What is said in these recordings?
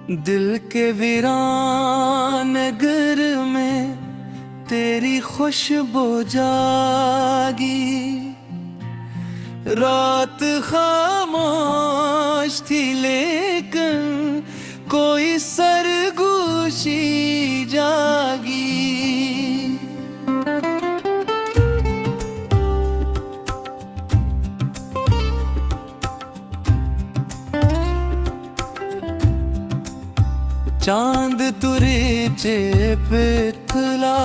दिल के वीरान घर में तेरी खुशबू जागी। रात खामोश थी लेकिन कोई सरगोशी जागी। चांद तुरे पिथला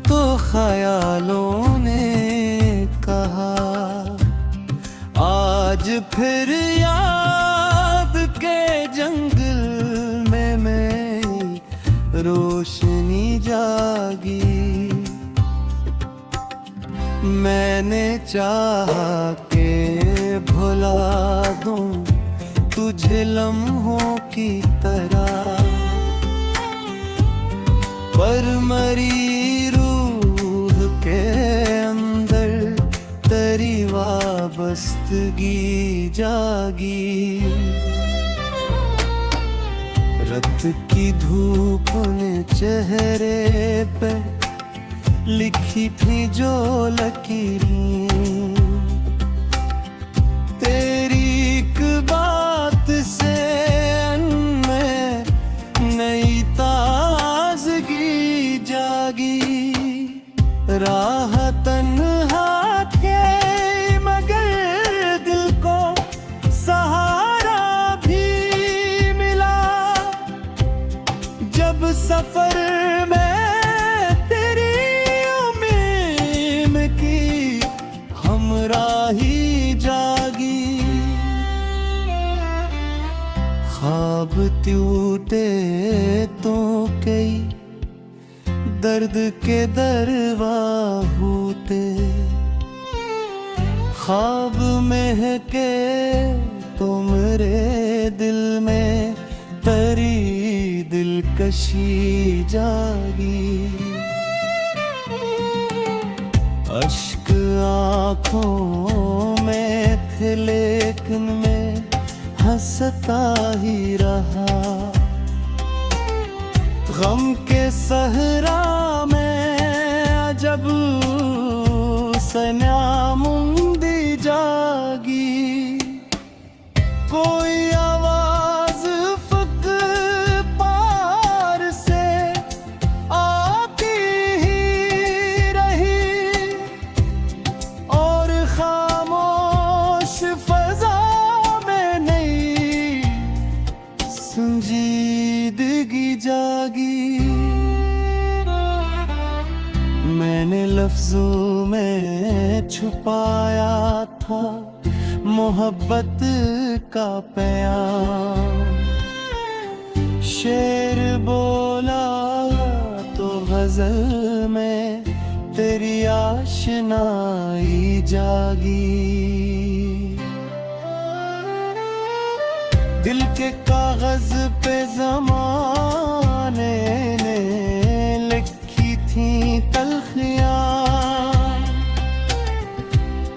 तो ख्यालों ने कहा आज फिर याद के जंगल में मेरी रोशनी जागी। मैंने चाहा के भुला दूं तुझे लम्हों की तरह, पर मरी रूह के अंदर तेरी वाबस्तगी जागी। रत की धूप ने चेहरे पे लिखी थी जो लकीरें, तेरी एक बात से नई ताजगी जागी। राह तन्हा थे मगर दिल को सहारा भी मिला। जब सफर में तेरी उम्मीद की हमराही जागी। ख्वाब टूटे तो कई दर्द के दरवा होते, ख्वाब महके तो मेरे दिल में तेरी दिलकशी जागी। अश्क आँखों में थे लेकिन मैं हंसता ही रहा। गम के सहरा में अजब सन्यामुंदी जागी। कोई आवाज फक पार से आती ही रही और खामोश फजा संजीदगी जागी। मैंने लफ्जों में छुपाया था मोहब्बत का प्यार। शेर बोला तो गजल में तेरी आशनाई जागी। दिल के कागज पे ज़माने ने लिखी थी तलखियाँ,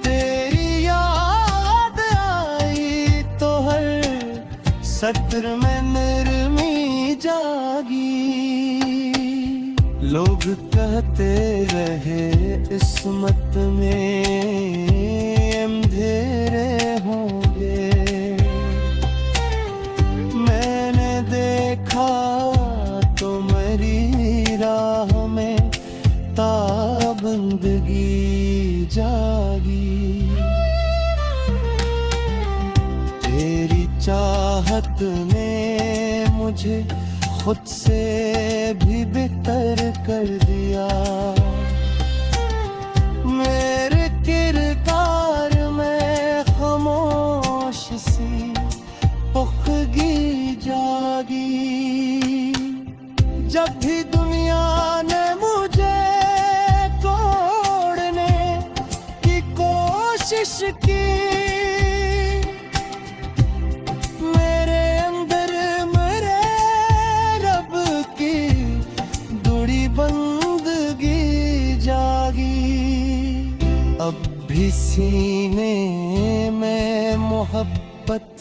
तेरी याद आई तो हर सत्र में नरमी जागी। लोग कहते रहे इस्मत में अंधेरे होंगे, तो मेरी राह में ताबंदगी जागी। तेरी चाहत ने मुझे खुद से भी बेहतर कर दिया। मेरे किरदार में खामोश सी पुख्तगी जागी। जब भी दुनिया ने मुझे तोड़ने की कोशिश की, मेरे अंदर मेरे रब की दुड़ी बंदगी जागी। अब भी सीने में मोहब्बत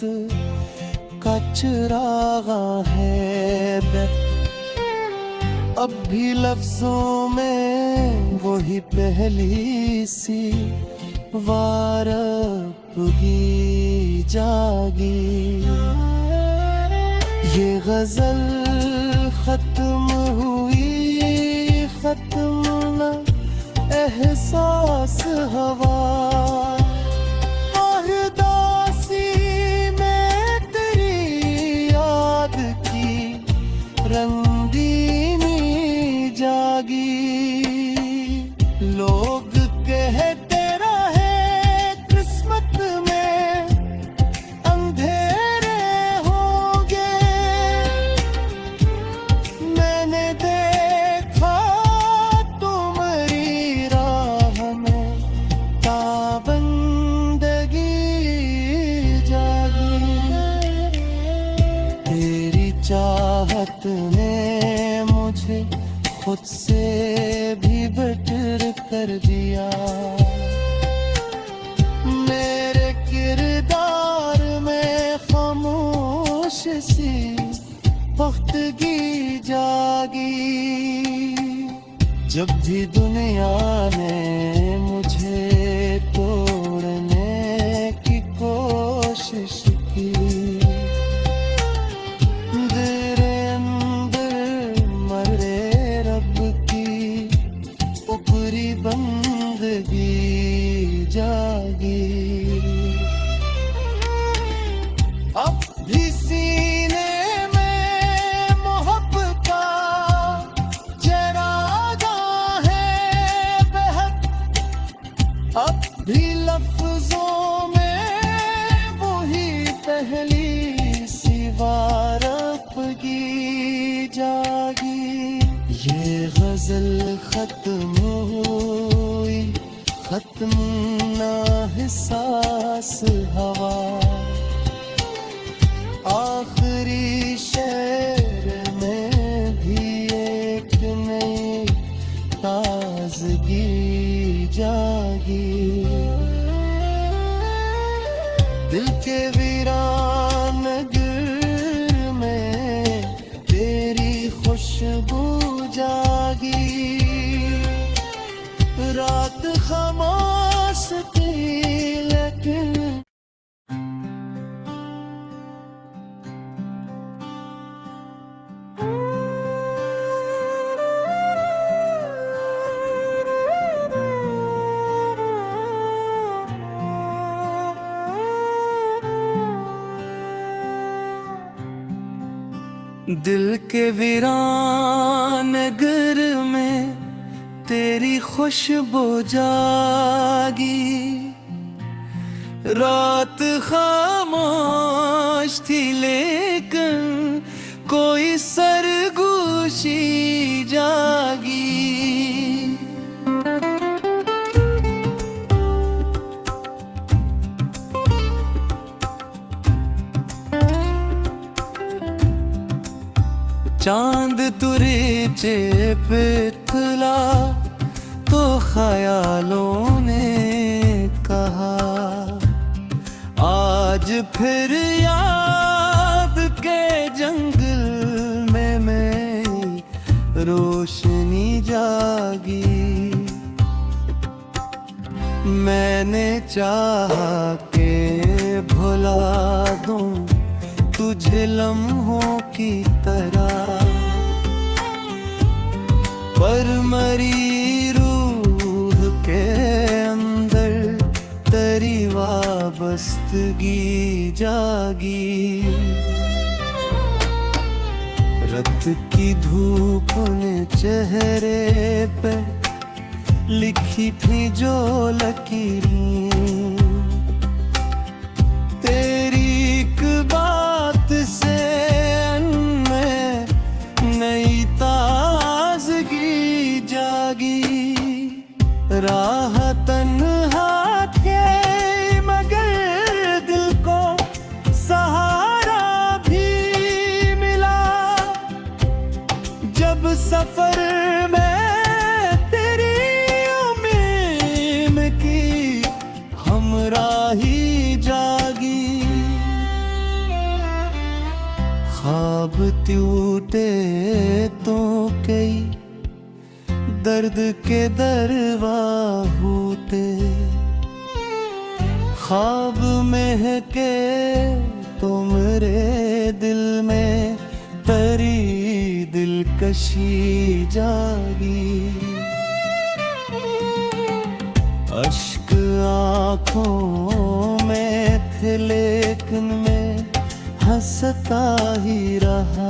का चिरागा है। अब भी लफ्जों में वही पहली सी वारपगी जागी। ये गजल खत्म हुई, खत्म न एहसास हवा। आहदासी में तेरी याद की रंगीनी जागी। लोग कहते रहे किस्मत में अंधेरे होंगे। मैंने देखा तुम्हारी राह में ताबंदगी जागी। तेरी चाहत ने मुझे खुद से भी बेटर कर दिया। मेरे किरदार में खामोश सी पुख्तगी जागी। जब भी दुनिया ने मुझे तोड़ने की कोशिश की, तेरे अंदर मरे रब की ऊपरी बंदगी जागी। अब भी सीने में मोहब्बत का चरागा है बेहद। अब भी लफ्जों में वही पहली सी वारपगी जागी। ये गजल खत्म हुई, खत्म ना एहसास हवा। आखिरी शेर में भी एक नई ताजगी जागी। दिल के वीरान नगर में तेरी खुशबू जागी। रात खामोश थी लेकिन दिल के वीरान नगर में तेरी खुशबू जागी। रात खामोश थी लेकिन कोई सरगोशी जागी। चांद तुरे पिथला तो ख्यालों ने कहा, आज फिर याद के जंगल में मेरी रोशनी जागी। मैंने चाहा के भुला दूं तुझे लम्हों की तरह, पर मरी रूह के अंदर तेरी वाबस्तगी जागी। रत की धूप ने चेहरे पे लिखी थी जो लकीरें, तेरी एक बात से में नई ताजगी जागी। राह तन्हा थे मगर दिल को सहारा भी मिला, जब सफर में तेरी उम्मीद की हमराही जागी। ख्वाब टूटे तो कई दर्द के दरवा होते, ख्वाब महके तो मेरे दिल में तेरी दिलकशी जागी। अश्क आँखों में थे लेकिन मैं हंसता ही रहा।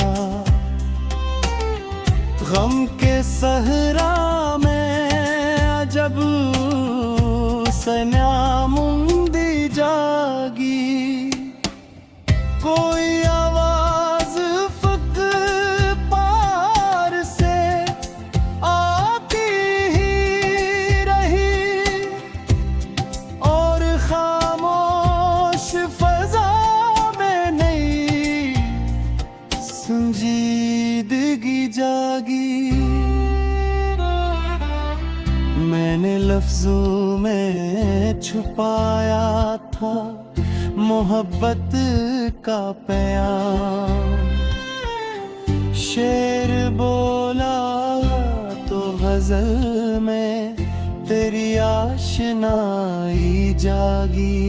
गम के सहरा में अजब सन्यामुंदी जागी। कोई आवाज फक पार से आती ही रही और खामोश फजा में नई संजीदगी जागी। मैंने लफ्जों में छुपाया था मोहब्बत का प्यार। शेर बोला तो गजल में तेरी आशनाई जागी।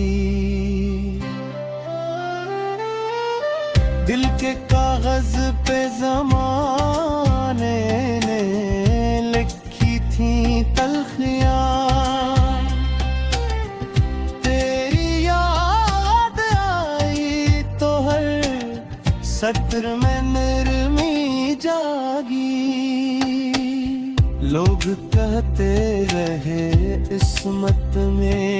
दिल के कागज पे ज़माने ने लिखी थी तलखियाँ। तेरी याद आई तो हर सत्र में नरमी जागी। लोग कहते रहे इस्मत में